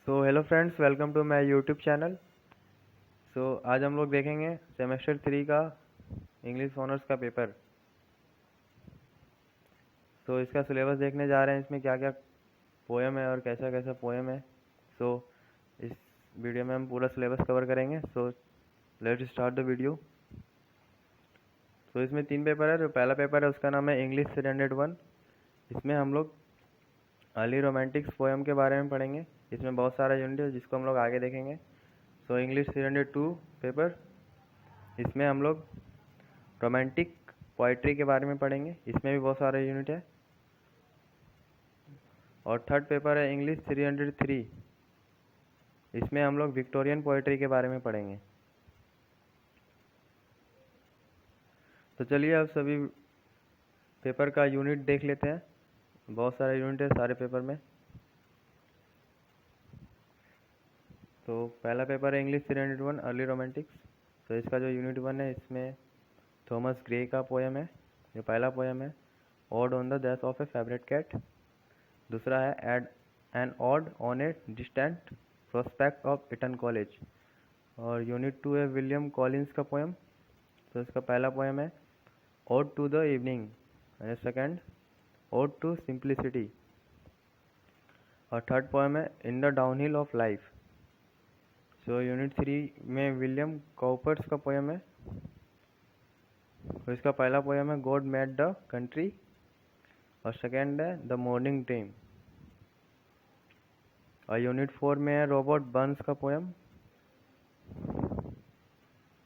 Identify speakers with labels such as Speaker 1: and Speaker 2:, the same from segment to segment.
Speaker 1: So hello friends, welcome to my YouTube channel. आज हम लोग देखेंगे सेमेस्टर 3 का इंग्लिश ऑनर्स का पेपर। इसका सिलेबस देखने जा रहे हैं, इसमें क्या क्या पोएम है और कैसा कैसा पोएम है। इस वीडियो में हम पूरा सिलेबस कवर करेंगे। Let's start the video. इसमें 3 पेपर है। जो पहला पेपर है उसका नाम है इंग्लिश स्टैंडर्ड 1। इसमें हम लोग अर्ली रोमांटिक्स पोएम के बारे में पढ़ेंगे। इसमें बहुत सारा यूनिट है जिसको हम लोग आगे देखेंगे। इंग्लिश स्टैंडर्ड 2 पेपर, इसमें हम लोग रोमांटिक पोइट्री के बारे में पढ़ेंगे। इसमें भी बहुत सारे यूनिट है। और थर्ड पेपर है इंग्लिश 303। इसमें हम लोग विक्टोरियन पोइट्री के बारे में पढ़ेंगे। तो चलिए अब सभी पेपर का यूनिट देख लेते हैं। बहुत सारे यूनिट है सारे पेपर में। तो पहला पेपर है इंग्लिश 301 अर्ली रोमांटिक्स। इसका जो यूनिट 1 है इसमें थॉमस ग्रे का पोएम है। ये पहला पोएम है, ode on the death of a favourite cat. दूसरा है an ode on a distant prospect of Eton College. और यूनिट 2 है विलियम कॉलिंस का पोएम। इसका पहला पोएम है ode to the evening and second ode to simplicity. और third poem है in the downhill of life. Unit 3 में William Cowper's का पोएम है। इसका पहला पोएम है गॉड मेड द कंट्री और सेकेंड है द मॉर्निंग ड्रीम। और यूनिट 4 में है रॉबर्ट बर्न्स का पोएम।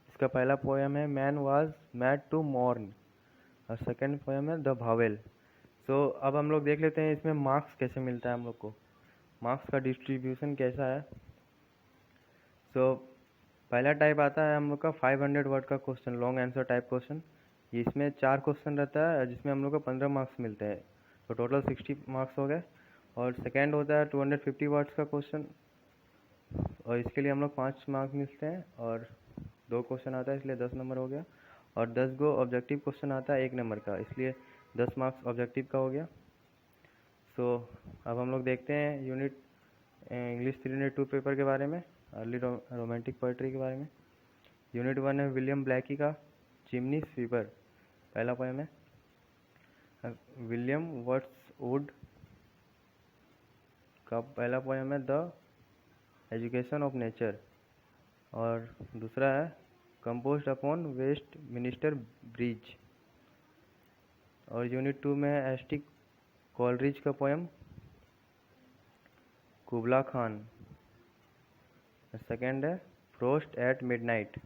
Speaker 1: इसका पहला पोएम है man was made to mourn और सेकेंड पोएम है द भावेल। अब हम लोग देख लेते हैं इसमें मार्क्स कैसे मिलता है हम लोग को, मार्क्स का डिस्ट्रीब्यूशन कैसा है। पहला टाइप आता है हम लोग का 500 वर्ड का question, long answer type question. इसमें 4 क्वेश्चन रहता है जिसमें हम लोग को 15 मार्क्स मिलते हैं, तो टोटल 60 मार्क्स हो गए। और सेकेंड होता है 250 वर्ड्स का क्वेश्चन और इसके लिए हम लोग 5 मार्क्स मिलते हैं। और 2 क्वेश्चन आता है इसलिए 10 नंबर हो गया। और 10 गो ऑब्जेक्टिव क्वेश्चन आता है 1 नंबर का, इसलिए 10 मार्क्स ऑब्जेक्टिव का हो गया। अब हम लोग देखते हैं यूनिट इंग्लिश 302 पेपर के बारे में, अर्ली रोमांटिक पोइट्री के बारे में। यूनिट 1 है विलियम ब्लैकी का चिमनी स्वीपर, पहला पोएम है। विलियम वर्ड्सवुड का पहला पोएम है द एजुकेशन ऑफ नेचर। और दूसरा है composed upon Westminster bridge. और यूनिट 2 में है एस टी कॉलरिज का पोएम कुबला खान। सेकेंड है फ्रोस्ट एट मिडनाइट।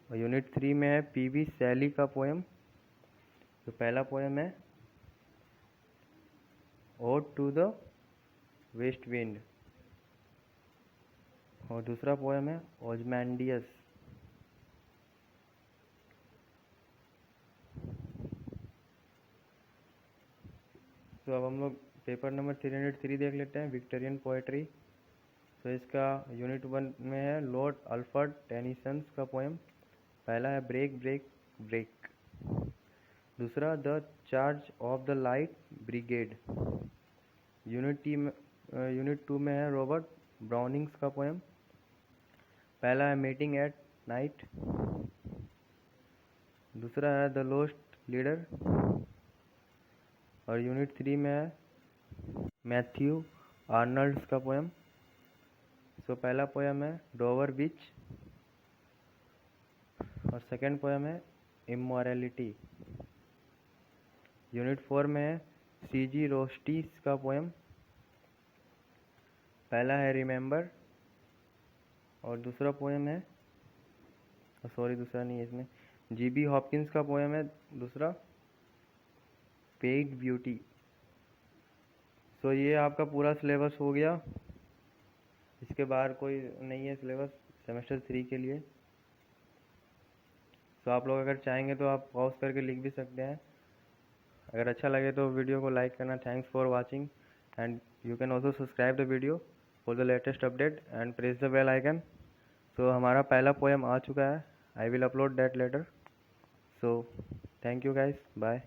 Speaker 1: और यूनिट 3 में है पी.बी. शैली का पोएम। तो पहला पोएम है ode to the west wind और दूसरा पोएम है ओजमैंडियस। अब हम लोग पेपर नंबर 303 देख लेते हैं, विक्टोरियन पोएट्री। इसका यूनिट 1 में है लॉर्ड अल्फ्रेड टेनिसन का पोएम। पहला है ब्रेक ब्रेक ब्रेक। दूसरा the charge of the light brigade. Unit 2 में है रॉबर्ट ब्राउनिंग्स का पोएम। पहला है मीटिंग एट नाइट। दूसरा है द लॉस्ट लीडर। और यूनिट 3 में है मैथ्यू आर्नल्ड्स का पोएम। पहला पोएम है डोवर बीच और सेकेंड पोएम है इमोरलिटी। यूनिट 4 में है सी.जी. रोस्टीस का पोएम। पहला है रिमेंबर और दूसरा पोएम है दूसरा नहीं है, इसमें जी.बी. हॉपकिंस का पोएम है दूसरा पेड ब्यूटी। ये आपका पूरा सिलेबस हो गया। इसके बाहर कोई नहीं है सिलेबस सेमेस्टर 3 के लिए। आप लोग अगर चाहेंगे तो आप पॉज करके लिख भी सकते हैं। अगर अच्छा लगे तो वीडियो को लाइक करना। Thanks for watching and you can also subscribe the video for the latest update and press the bell icon. हमारा पहला पोएम आ चुका है, I will upload that later. Thank you guys, bye.